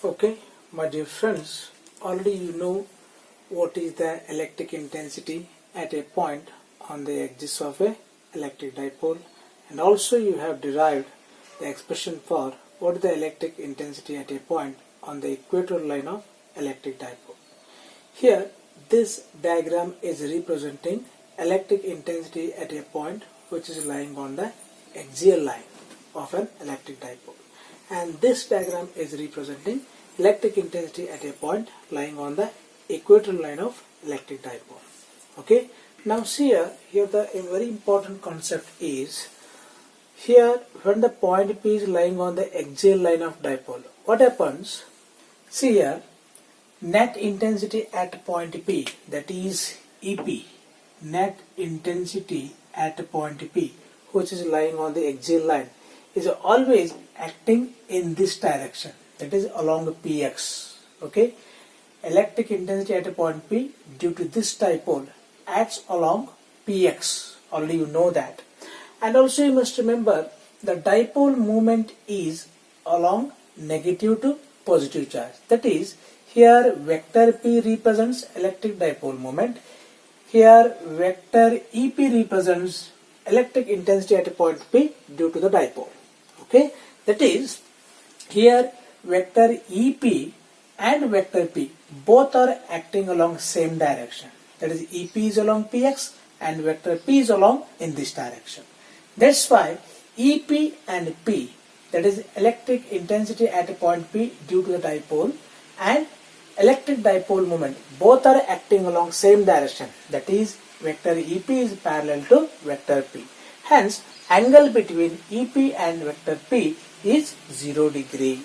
Okay, my dear friends, already you know what is the electric intensity at a point on the axis of a electric dipole, and also you have derived the expression for what is the electric intensity at a point on the equatorial line of electric dipole. Here this diagram is representing electric intensity at a point which is lying on the axial line of an electric dipole, and this diagram is representing electric intensity at a point lying on the equatorial line of electric dipole. Okay, now see here the a very important concept is here when the point P is lying on the axial line of dipole, what happens? See here, net intensity at point P, that is EP, net intensity at point P which is lying on the axial line is always acting in this direction, that is along the PX. Okay, electric intensity at a point P due to this dipole acts along PX, already you know that. And also you must remember the dipole moment is along negative to positive charge, that is here vector P represents electric dipole moment, here vector EP represents electric intensity at a point P due to the dipole. Okay, that is here vector EP and vector P both are acting along same direction, that is EP is along PX and vector P is along in this direction. That's why EP and P, that is electric intensity at a point P due to the dipole and electric dipole moment, both are acting along same direction, that is vector EP is parallel to vector P. Hence angle between EP and vector P is 0 degree.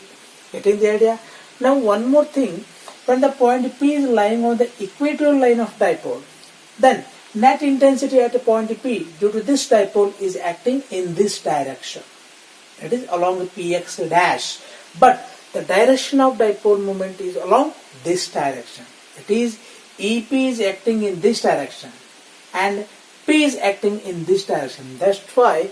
Getting the idea? Now one more thing, when the point P is lying on the equatorial line of dipole, then net intensity at a point P due to this dipole is acting in this direction, that is along the PX dash, but the direction of dipole moment is along this direction, that is EP is acting in this direction and P is acting in this direction. That's why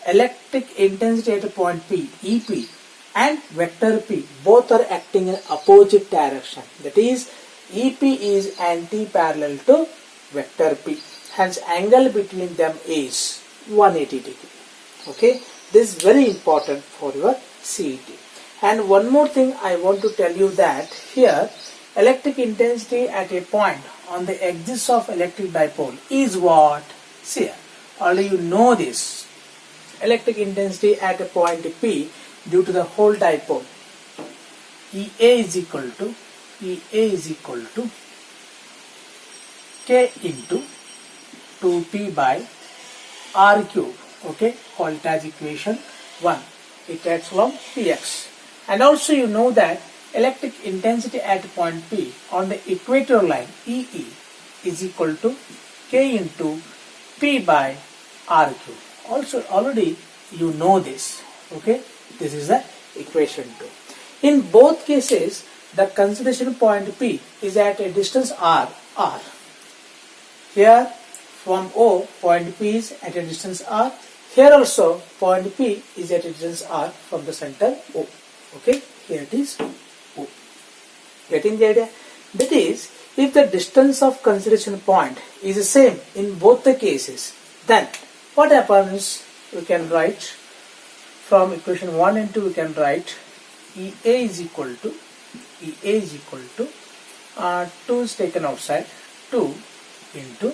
electric intensity at a point P, EP and vector P both are acting in opposite direction, that is EP is anti-parallel to vector P, hence angle between them is 180 degree. Okay, this is very important for your CET. And one more thing I want to tell you, that here electric intensity at a point on the axis of electric dipole is what? See here, already you know this, electric intensity at a point P due to the whole dipole, EA is equal to K into 2P by R cube. Okay, call it as equation 1. It acts along PX. And also you know that electric intensity at point P on the equatorial line, EE, is equal to K into P by R cube. Also already you know this. Okay, this is the equation 2. In both cases the consideration point P is at a distance R. Here from O point P is at a distance R. Here also point P is at a distance R from the center O. Okay, here it is O. Getting the idea? That is, if the distance of consideration point is the same in both the cases, then what happens? We can write from equation 1 and 2, we can write EA is equal to 2 is taken outside, 2 into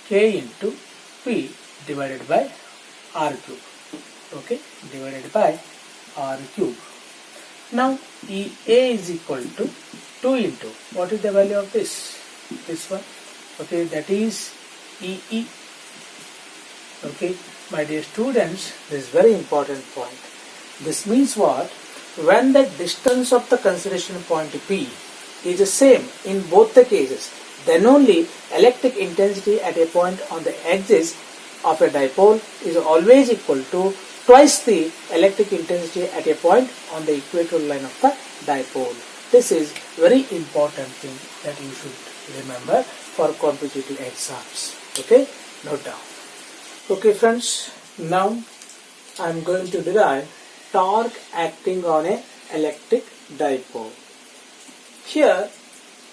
K into P divided by R cube. Okay, divided by R cube. Now EA is equal to 2 into, what is the value of this one? Okay, that is EE. Okay, my dear students, this is very important point. This means what? When the distance of the consideration point P is the same in both the cases, then only electric intensity at a point on the axis of a dipole is always equal to twice the electric intensity at a point on the equatorial line of the dipole. This is very important thing that you should remember for competitive exams. Okay, note down. Okay friends, now I am going to derive torque acting on a electric dipole. Here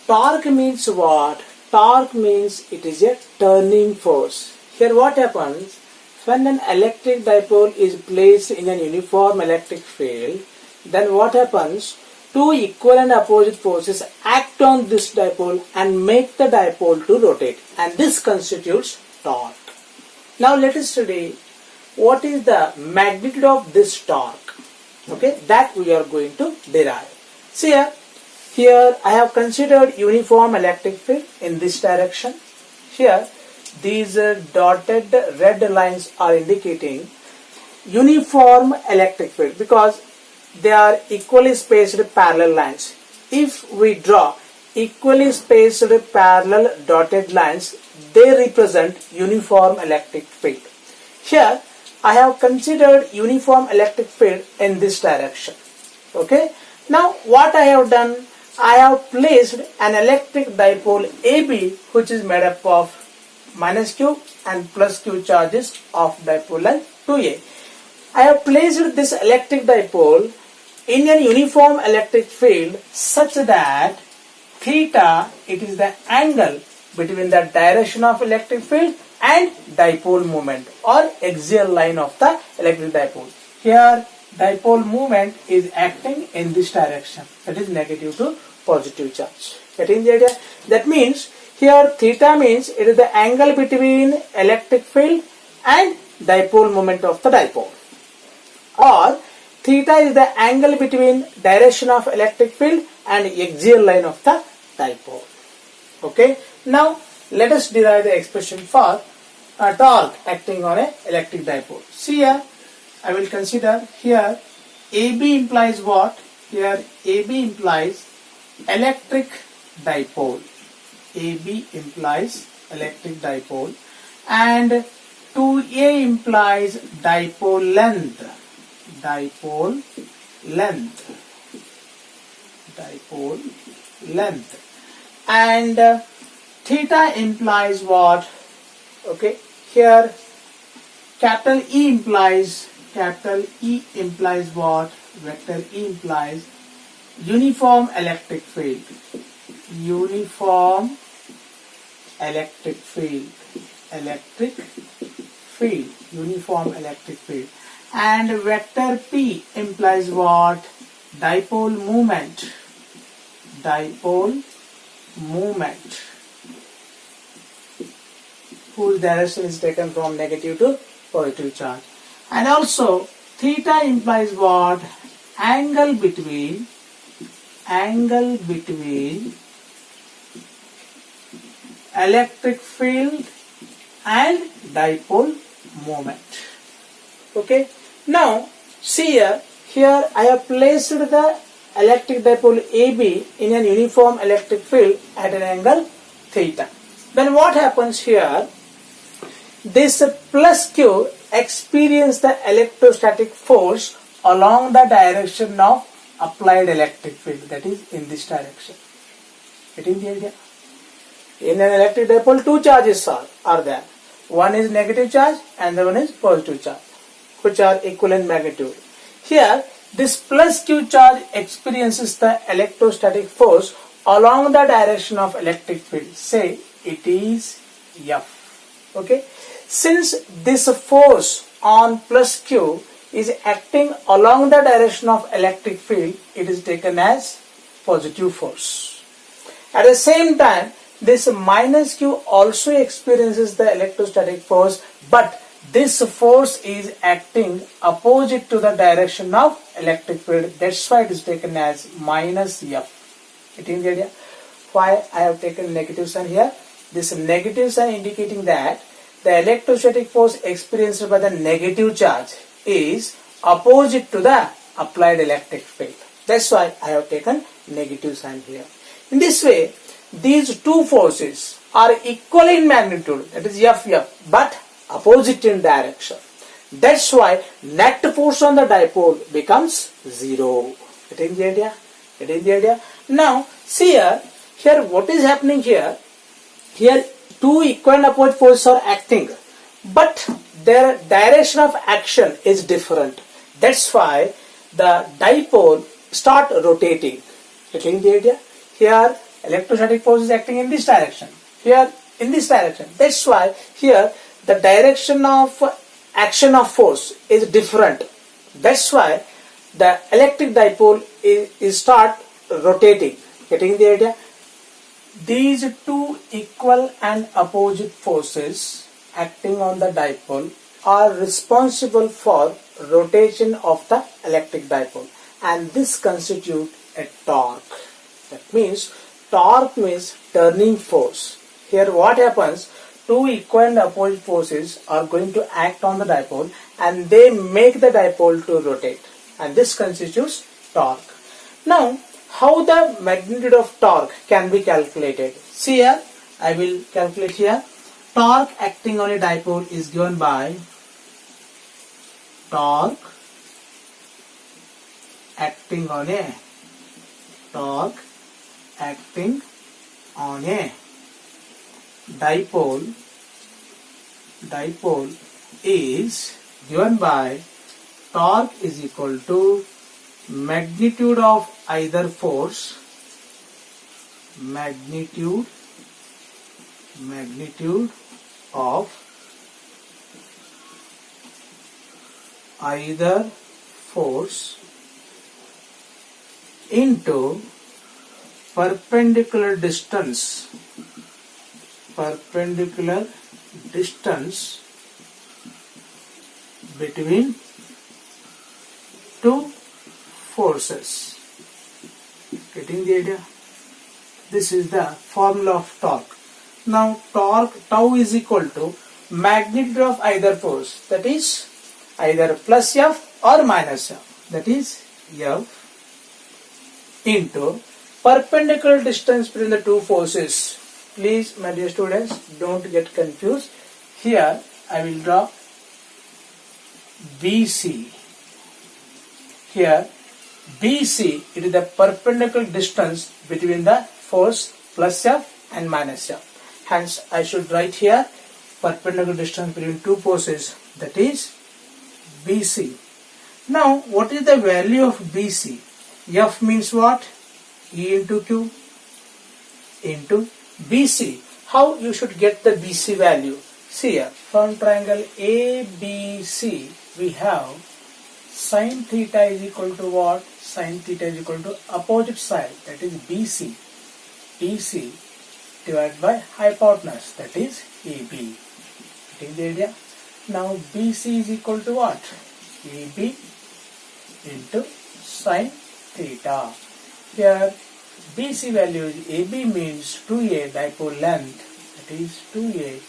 torque means what? Torque means it is a turning force. Here what happens? When an electric dipole is placed in an uniform electric field, then what happens? Two equal and opposite forces act on this dipole and make the dipole to rotate, and this constitutes torque. Now let us study what is the magnitude of this torque. Okay, that we are going to derive. See here I have considered uniform electric field in this direction. Here these dotted red lines are indicating uniform electric field because they are equally spaced parallel lines. If we draw equally spaced parallel dotted lines, they represent uniform electric field. Here I have considered uniform electric field in this direction. Okay. Now what I have done? I have placed an electric dipole AB, which is made up of minus q and plus q charges of dipole length 2a. I have placed this electric dipole in an uniform electric field such that theta, it is the angle between the direction of electric field and dipole moment or axial line of the electric dipole. Here dipole moment is acting in this direction, that is negative to positive charge. Getting the idea? That means here theta means it is the angle between electric field and dipole moment of the dipole, or theta is the angle between direction of electric field and axial line of the dipole. Okay. Now let us derive the expression for a torque acting on an electric dipole. See here, I will consider here AB implies what? Here AB implies electric dipole. AB implies electric dipole, and 2A implies dipole length. Dipole length. Dipole length. And theta implies what? Okay, here capital E implies what? Vector E implies uniform electric field. Uniform electric field. Electric field. Uniform electric field. And vector P implies what? Dipole moment. Dipole moment, whose direction is taken from negative to positive charge. And also theta implies what? Angle between electric field and dipole moment. Okay. Now see here I have placed the electric dipole AB in an uniform electric field at an angle theta. Then what happens here? This plus Q experience the electrostatic force along the direction of applied electric field, that is in this direction. Getting the idea? In an electric dipole, two charges are there. One is negative charge and the one is positive charge, which are equal in magnitude. Here this plus Q charge experiences the electrostatic force along the direction of electric field. Say it is F. Okay. Since this force on plus Q is acting along the direction of electric field, it is taken as positive force. At the same time, this minus Q also experiences the electrostatic force, but this force is acting opposite to the direction of electric field. That's why it is taken as minus F. Getting the idea? Why I have taken negative sign here? This negative sign indicating that the electrostatic force experienced by the negative charge is opposite to the applied electric field. That's why I have taken negative sign here. In this way, these two forces are equal in magnitude, that is F, but opposite in direction. That's why net force on the dipole becomes 0. Getting the idea? Getting the idea? Now see here what is happening here? Here two equal and opposite forces are acting, but their direction of action is different. That's why the dipole start rotating. Getting the idea? Here electrostatic force is acting in this direction, here in this direction. That's why here the direction of action of force is different. That's why the electric dipole is start rotating. Getting the idea? These two equal and opposite forces acting on the dipole are responsible for rotation of the electric dipole, and this constitutes a torque. That means torque means turning force. Here what happens? Two equal and opposite forces are going to act on the dipole and they make the dipole to rotate, and this constitutes torque. Now, how the magnitude of torque can be calculated? See here, I will calculate here. Torque acting on a dipole is given by torque acting on a dipole is given by torque is equal to magnitude of either force, magnitude of either force into perpendicular distance between two forces. Getting the idea? This is the formula of torque. Now torque tau is equal to magnitude of either force, that is either plus F or minus F, that is F into perpendicular distance between the two forces. Please, my dear students, don't get confused. Here I will draw BC. Here BC, it is the perpendicular distance between the force plus F and minus F. Hence I should write here perpendicular distance between two forces, that is BC. Now what is the value of BC? F means what? E into Q into BC. How you should get the BC value? See here, from triangle ABC we have sin theta is equal to what? Sin theta is equal to opposite side, that is BC divided by hypotenuse, that is AB. Getting the idea? Now BC is equal to what? AB into sin theta. Here BC value is AB means 2A dipole length, that is 2A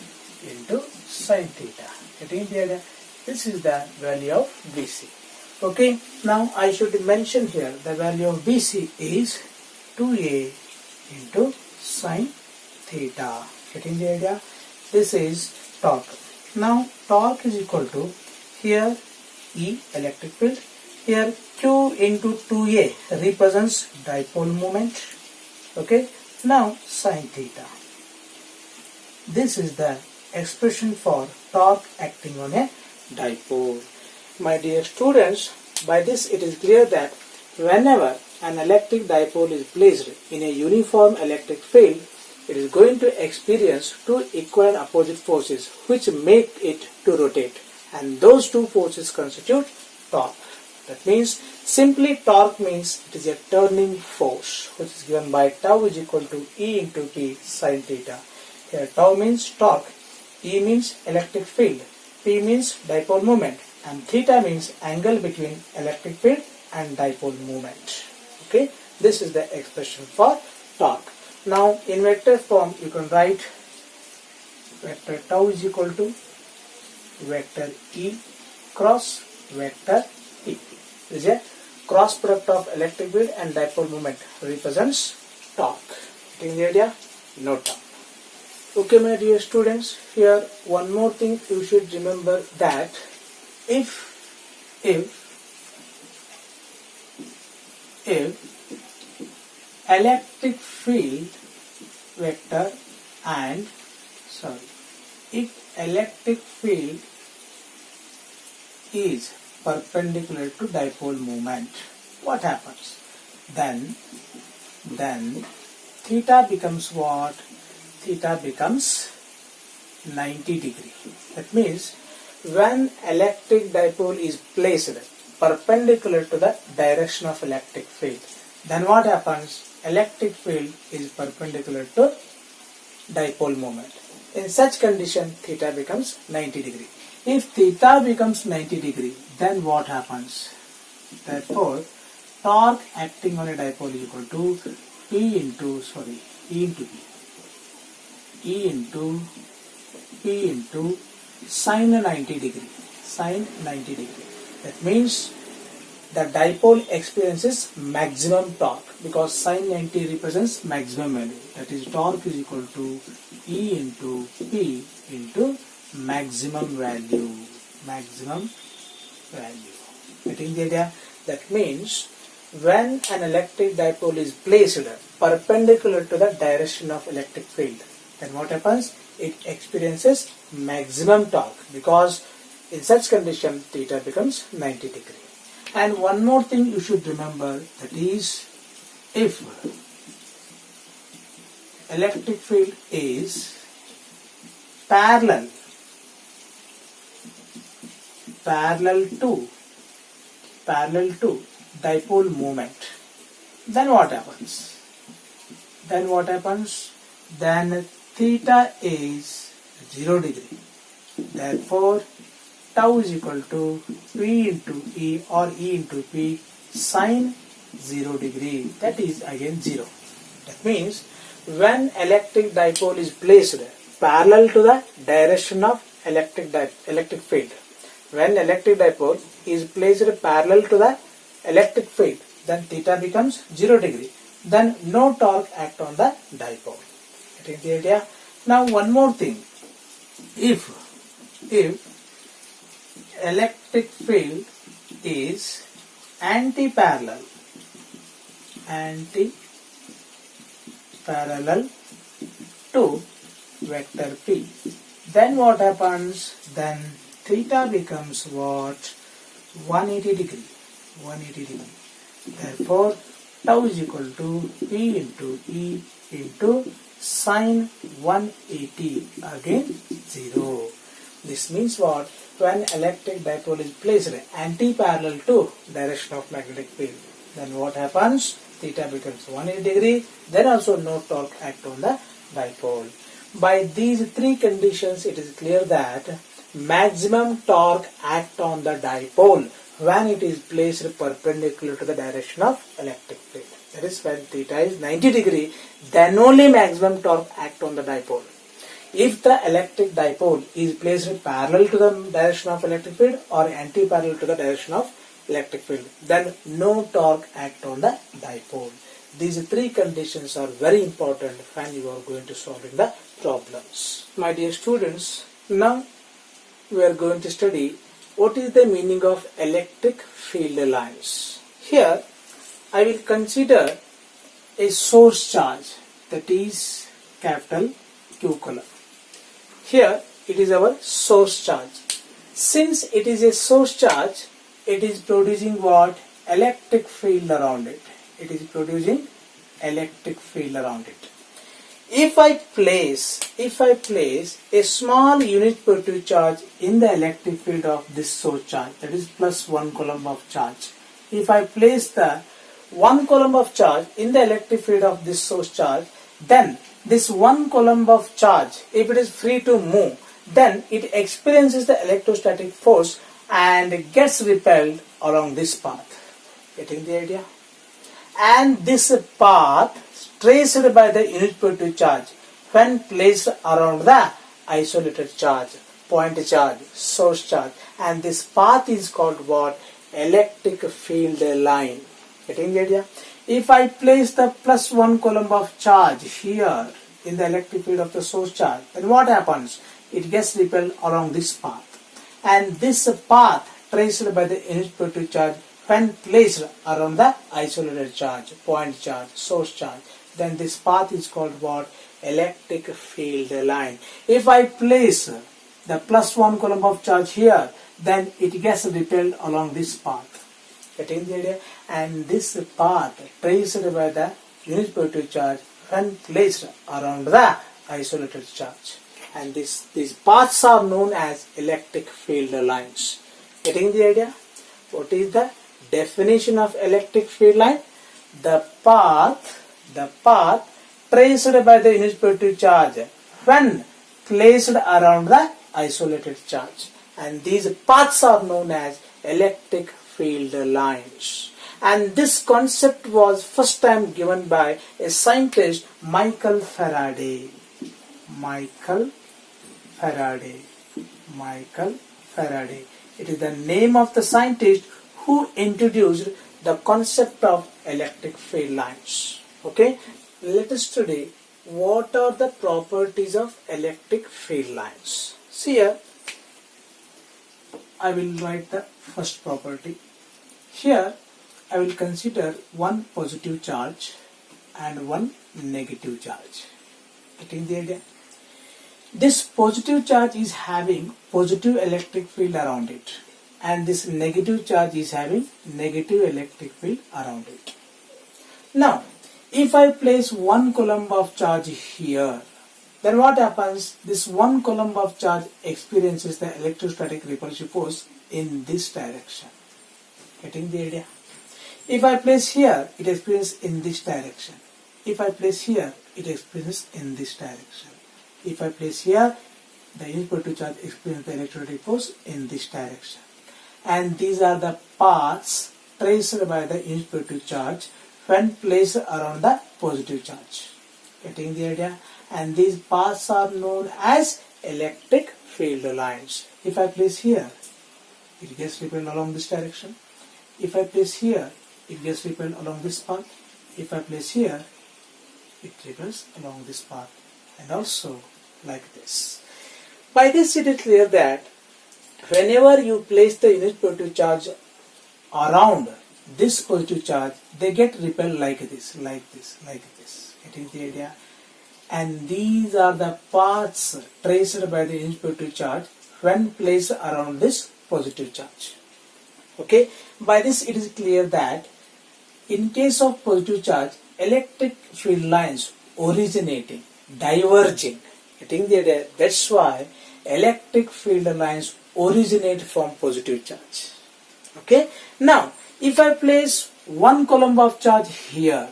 into sin theta. Getting the idea? This is the value of BC. Okay, now I should mention here the value of BC is 2A into sin theta. Getting the idea? This is torque. Now torque is equal to here E electric field, here Q into 2A represents dipole moment. Okay, now sin theta. This is the expression for torque acting on a dipole. My dear students, by this it is clear that whenever an electric dipole is placed in a uniform electric field, it is going to experience two equal and opposite forces which make it to rotate, and those two forces constitute torque. That means simply torque means it is a turning force which is given by tau is equal to E into P sin theta. Here tau means torque, E means electric field, P means dipole moment, and theta means angle between electric field and dipole moment. Okay, this is the expression for torque. Now in vector form you can write vector tau is equal to vector E cross vector P. This is a cross product of electric field and dipole moment represents torque. Getting the idea? Note down. Okay, my dear students, here one more thing you should remember, that if electric field vector and if electric field is perpendicular to dipole moment, what happens? then theta becomes what? Theta becomes 90 degree. That means when electric dipole is placed perpendicular to the direction of electric field, then what happens? Electric field is perpendicular to dipole moment. In such condition, theta becomes 90 degree. If theta becomes 90 degree, then what happens? Therefore, torque acting on a dipole is equal to E into sine 90 degree. Sine 90 degree. That means the dipole experiences maximum torque because sine 90 represents maximum value. That is, torque is equal to E into P into maximum value. Maximum value. Getting the idea? That means when an electric dipole is placed perpendicular to the direction of electric field, then what happens? It experiences maximum torque because in such condition theta becomes 90 degree. And one more thing you should remember, that is, if electric field is parallel to dipole moment, then what happens? Then theta is 0 degree. Therefore, tau is equal to P into E or E into P sine 0 degree. That is again 0. That means when electric dipole is placed parallel to the direction of electric field, when electric dipole is placed parallel to the electric field, then theta becomes 0 degree. Then no torque act on the dipole. Getting the idea? Now one more thing. If electric field is anti-parallel to vector P, then what happens? Then theta becomes what? 180 degree. Therefore, tau is equal to P into E into sine 180, again 0. This means what? When electric dipole is placed anti-parallel to direction of magnetic field, then what happens? Theta becomes 180 degree. Then also no torque act on the dipole. By these three conditions, it is clear that maximum torque act on the dipole when it is placed perpendicular to the direction of electric field. That is, when theta is 90 degree, then only maximum torque act on the dipole. If the electric dipole is placed parallel to the direction of electric field or anti-parallel to the direction of electric field, then no torque act on the dipole. These three conditions are very important when you are going to solve the problems. My dear students, now we are going to study what is the meaning of electric field lines. Here I will consider a source charge, that is capital Q column. Here it is our source charge. Since it is a source charge, it is producing what? Electric field around it. It is producing electric field around it. If I place a small unit positive charge in the electric field of this source charge, that is plus 1 coulomb of charge. If I place the 1 coulomb of charge in the electric field of this source charge, then this 1 coulomb of charge, if it is free to move, then it experiences the electrostatic force and gets repelled along this path. Getting the idea? And this path traced by the unit positive charge when placed around the isolated charge, point charge, source charge, and this path is called what? Electric field line. Getting the idea? If I place the plus 1 coulomb of charge here in the electric field of the source charge, then what happens? It gets repelled along this path. And this path traced by the unit positive charge when placed around the isolated charge, point charge, source charge, then this path is called what? Electric field line. If I place the plus 1 coulomb of charge here, then it gets repelled along this path. Getting the idea? And this path traced by the unit positive charge when placed around the isolated charge. And these paths are known as electric field lines. Getting the idea? What is the definition of electric field line? The path traced by the unit positive charge when placed around the isolated charge. And these paths are known as electric field lines. And this concept was first time given by a scientist, Michael Faraday. Michael Faraday. It is the name of the scientist who introduced the concept of electric field lines. Okay, let us study what are the properties of electric field lines. See here, I will write the first property. Here I will consider one positive charge and one negative charge. Getting the idea? This positive charge is having positive electric field around it, and this negative charge is having negative electric field around it. Now, if I place 1 coulomb of charge here, then what happens? This 1 coulomb of charge experiences the electrostatic repulsive force in this direction. Getting the idea? If I place here, it experiences in this direction. If I place here, it experiences in this direction. If I place here, the unit positive charge experiences the electrostatic force in this direction. And these are the paths traced by the unit positive charge when placed around the positive charge. Getting the idea? And these paths are known as electric field lines. If I place here, it gets repelled along this direction. If I place here, it gets repelled along this path. If I place here, it repels along this path, and also like this. By this it is clear that whenever you place the unit positive charge around this positive charge, they get repelled like this. Getting the idea? And these are the paths traced by the unit positive charge when placed around this positive charge. Okay, by this it is clear that in case of positive charge, electric field lines originating, diverging. Getting the idea? That's why electric field lines originate from positive charge. Okay, now if I place 1 coulomb of charge here,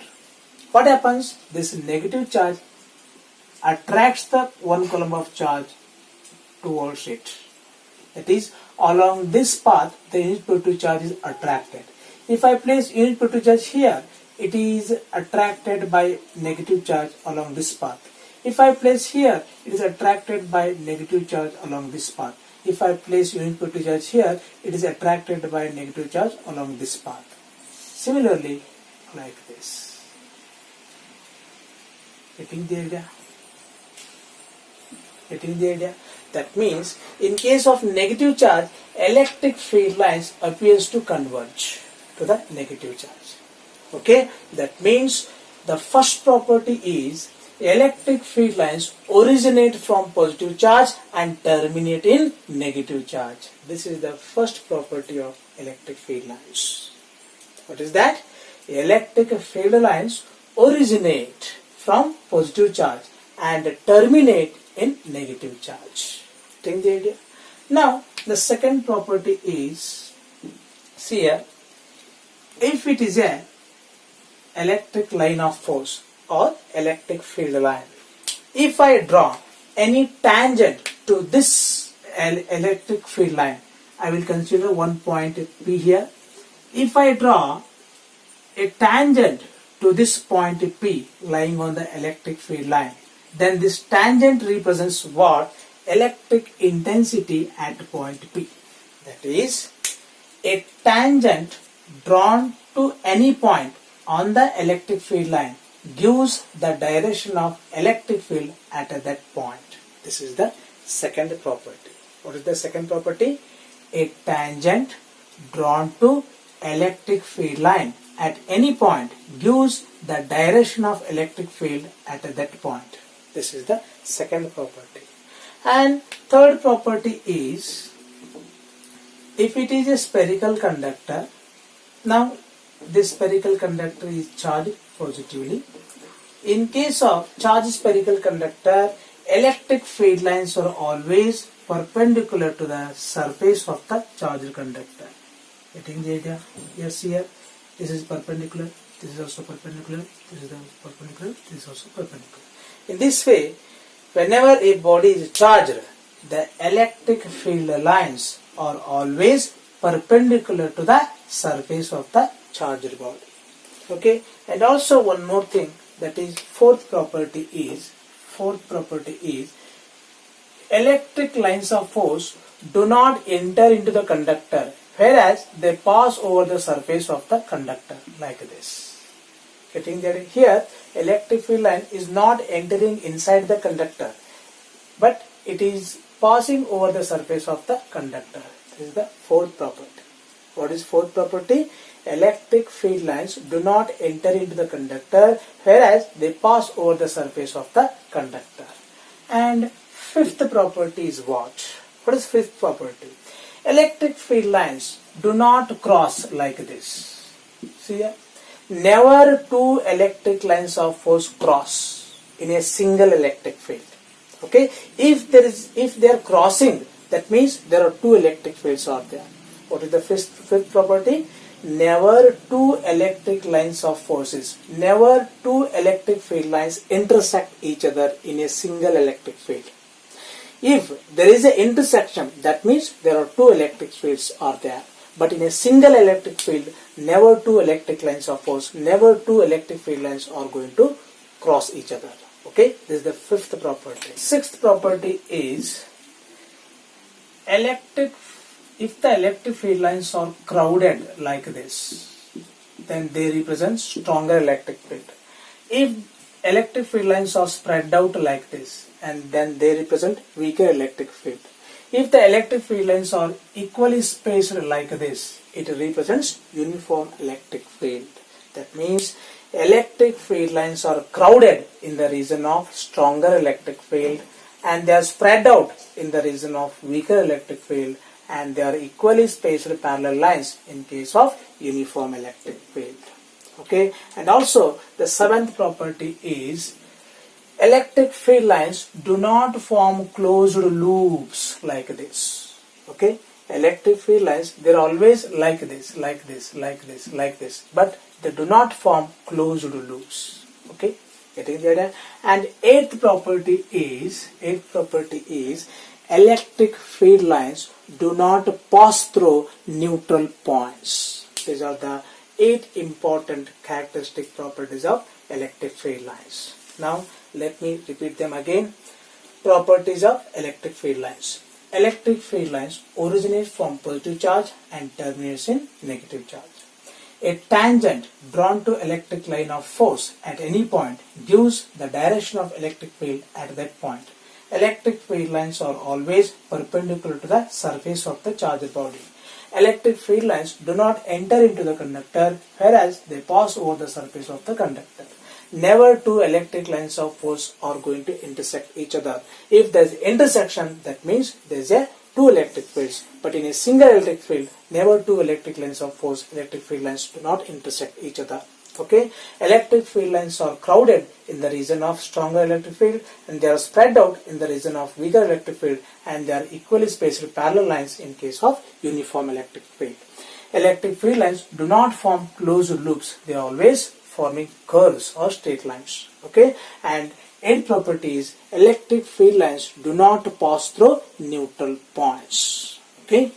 what happens? This negative charge attracts the 1 coulomb of charge towards it. That is, along this path, the unit positive charge is attracted. If I place unit positive charge here, it is attracted by negative charge along this path. If I place here, it is attracted by negative charge along this path. If I place unit positive charge here, it is attracted by negative charge along this path. Similarly, like this. Getting the idea? Getting the idea? That means, in case of negative charge, electric field lines appears to converge to the negative charge. Okay, that means the first property is electric field lines originate from positive charge and terminate in negative charge. This is the first property of electric field lines. What is that? Electric field lines originate from positive charge and terminate in negative charge. Take the idea? Now, the second property is, see here, if it is a electric line of force or electric field line, if I draw any tangent to this electric field line, I will consider one point P here. If I draw a tangent to this point P lying on the electric field line, then this tangent represents what? Electric intensity at point P. That is, a tangent drawn to any point on the electric field line gives the direction of electric field at that point. This is the second property. What is the second property? A tangent drawn to electric field line at any point gives the direction of electric field at that point. This is the second property. And third property is, if it is a spherical conductor, Now this spherical conductor is charged positively. In case of charged spherical conductor, electric field lines are always perpendicular to the surface of the charged conductor. Getting the idea? Yes, here this is perpendicular, this is also perpendicular, this is also perpendicular, this is also perpendicular. In this way, whenever a body is charged, the electric field lines are always perpendicular to the surface of the charged body. Okay, and also one more thing, that is fourth property is electric lines of force do not enter into the conductor, whereas they pass over the surface of the conductor like this. Getting that? Here electric field line is not entering inside the conductor, but it is passing over the surface of the conductor. This is the fourth property. What is fourth property? Electric field lines do not enter into the conductor, whereas they pass over the surface of the conductor. And fifth property is what? What is fifth property? Electric field lines do not cross like this. See here? Never two electric lines of force cross in a single electric field. Okay? If they are crossing, that means there are two electric fields out there. What is the fifth property? Never two electric lines of forces, never two electric field lines intersect each other in a single electric field. If there is an intersection, that means there are two electric fields are there. But in a single electric field, never two electric lines of force, never two electric field lines are going to cross each other. Okay, this is the fifth property. Sixth property is if the electric field lines are crowded like this, then they represent stronger electric field. If electric field lines are spread out like this, and then they represent weaker electric field. If the electric field lines are equally spaced like this, it represents uniform electric field. That means electric field lines are crowded in the region of stronger electric field, and they are spread out in the region of weaker electric field, and they are equally spaced parallel lines in case of uniform electric field. Okay, and also the seventh property is electric field lines do not form closed loops like this. Okay, electric field lines, they are always like this, like this, like this, like this, but they do not form closed loops. Okay, getting the idea? And eighth property is electric field lines do not pass through neutral points. These are the 8 important characteristic properties of electric field lines. Now let me repeat them again. Properties of electric field lines. Electric field lines originate from positive charge and terminates in negative charge. A tangent drawn to electric line of force at any point gives the direction of electric field at that point. Electric field lines are always perpendicular to the surface of the charged body. Electric field lines do not enter into the conductor, whereas they pass over the surface of the conductor. Never two electric lines of force are going to intersect each other. If there is intersection, that means there is a two electric fields. But in a single electric field, never two electric lines of force, electric field lines do not intersect each other. Okay, electric field lines are crowded in the region of stronger electric field, and they are spread out in the region of weaker electric field, and they are equally spaced parallel lines in case of uniform electric field. Electric field lines do not form closed loops. They are always forming curves or straight lines. Okay, and end property is electric field lines do not pass through neutral points. Okay.